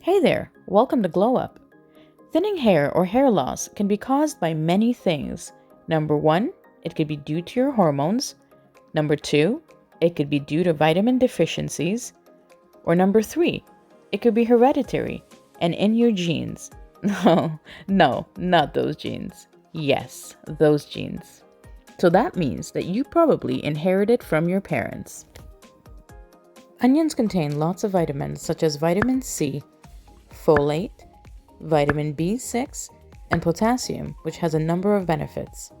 Hey there, welcome to Glow Up. Thinning hair or hair loss can be caused by many things. Number 1, it could be due to your hormones. Number 2, it could be due to vitamin deficiencies. Or number 3, it could be hereditary and in your genes. No, not those genes. Yes, those genes. So that means that you probably inherited from your parents. Onions contain lots of vitamins such as vitamin C, folate, vitamin B6, and potassium, which has a number of benefits.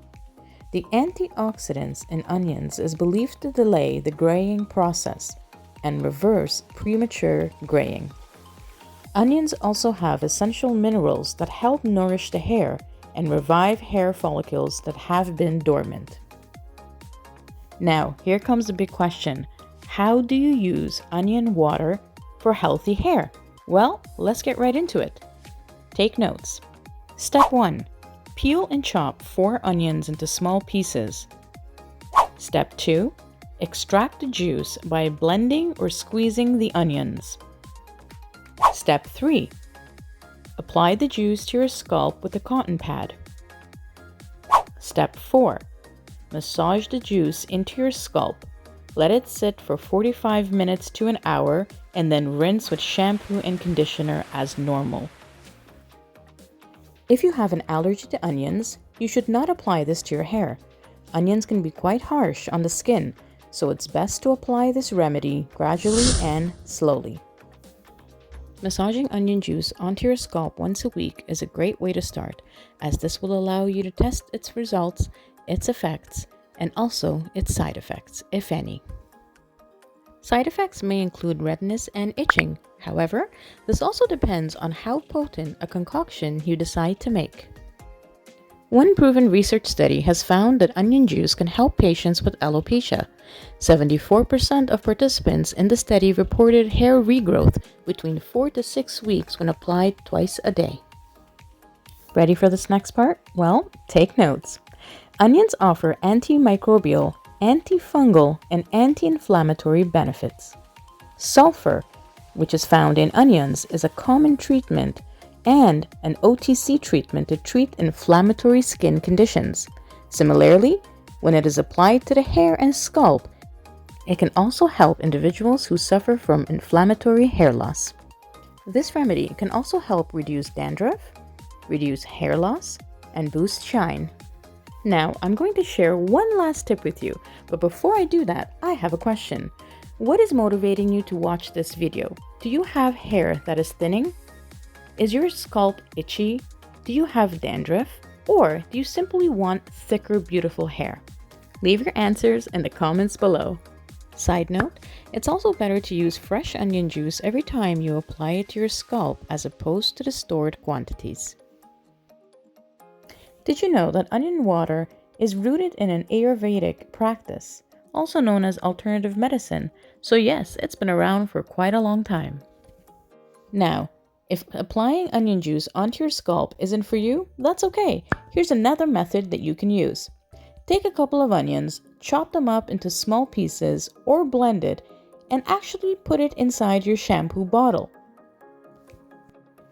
The antioxidants in onions is believed to delay the graying process and reverse premature graying. Onions also have essential minerals that help nourish the hair and revive hair follicles that have been dormant. Now, here comes the big question. How do you use onion water for healthy hair? Well, let's get right into it. Take notes. Step 1. Peel and chop 4 onions into small pieces. Step 2. Extract the juice by blending or squeezing the onions. Step 3. Apply the juice to your scalp with a cotton pad. Step 4. Massage the juice into your scalp. Let it sit for 45 minutes to an hour and then rinse with shampoo and conditioner as normal. If you have an allergy to onions, you should not apply this to your hair. Onions can be quite harsh on the skin, so it's best to apply this remedy gradually and slowly. Massaging onion juice onto your scalp once a week is a great way to start, as this will allow you to test its results, its effects, and also its side effects, if any. Side effects may include redness and itching. However, this also depends on how potent a concoction you decide to make. One proven research study has found that onion juice can help patients with alopecia. 74% of participants in the study reported hair regrowth between 4 to 6 weeks when applied twice a day. Ready for this next part? Well, take notes. Onions offer antimicrobial, antifungal, and anti-inflammatory benefits. Sulfur, which is found in onions, is a common treatment and an OTC treatment to treat inflammatory skin conditions. Similarly, when it is applied to the hair and scalp, it can also help individuals who suffer from inflammatory hair loss. This remedy can also help reduce dandruff, reduce hair loss, and boost shine. Now, I'm going to share one last tip with you, but before I do that, I have a question. What is motivating you to watch this video? Do you have hair that is thinning? Is your scalp itchy? Do you have dandruff? Or do you simply want thicker, beautiful hair? Leave your answers in the comments below. Side note, it's also better to use fresh onion juice every time you apply it to your scalp as opposed to the stored quantities. Did you know that onion water is rooted in an Ayurvedic practice, also known as alternative medicine? So yes, it's been around for quite a long time. Now, if applying onion juice onto your scalp isn't for you, that's okay. Here's another method that you can use. Take a couple of onions, chop them up into small pieces or blend it, and actually put it inside your shampoo bottle.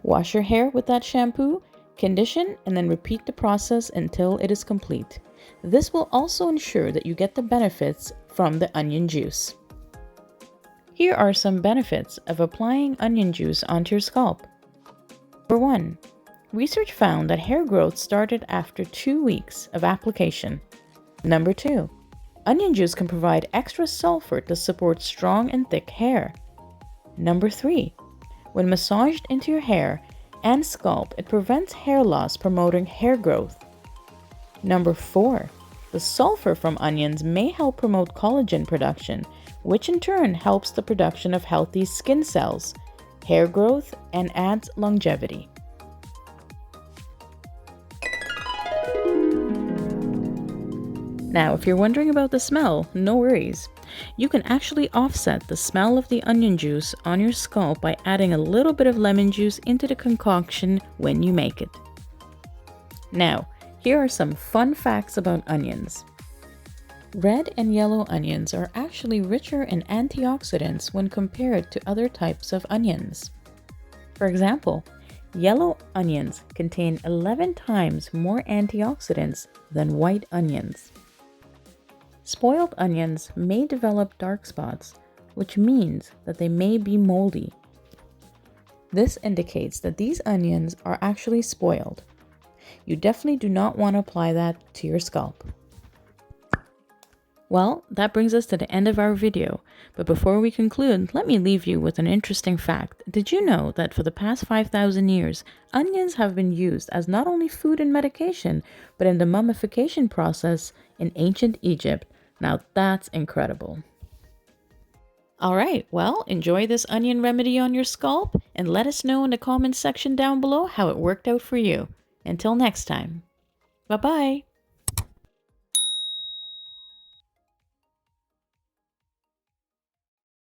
Wash your hair with that shampoo, condition, and then repeat the process until it is complete. This will also ensure that you get the benefits from the onion juice. Here are some benefits of applying onion juice onto your scalp. Number 1. Research found that hair growth started after 2 weeks of application. Number 2. Onion juice can provide extra sulfur to support strong and thick hair. Number 3. When massaged into your hair and scalp, it prevents hair loss, promoting hair growth. Number 4. The sulfur from onions may help promote collagen production, which in turn helps the production of healthy skin cells, hair growth, and adds longevity. Now, if you're wondering about the smell, no worries. You can actually offset the smell of the onion juice on your scalp by adding a little bit of lemon juice into the concoction when you make it. Now, here are some fun facts about onions. Red and yellow onions are actually richer in antioxidants when compared to other types of onions. For example, yellow onions contain 11 times more antioxidants than white onions. Spoiled onions may develop dark spots, which means that they may be moldy. This indicates that these onions are actually spoiled. You definitely do not want to apply that to your scalp. Well, that brings us to the end of our video, but before we conclude, let me leave you with an interesting fact. Did you know that for the past 5,000 years, onions have been used as not only food and medication, but in the mummification process in ancient Egypt? Now that's incredible. Alright, well, enjoy this onion remedy on your scalp, and let us know in the comments section down below how it worked out for you. Until next time, bye-bye!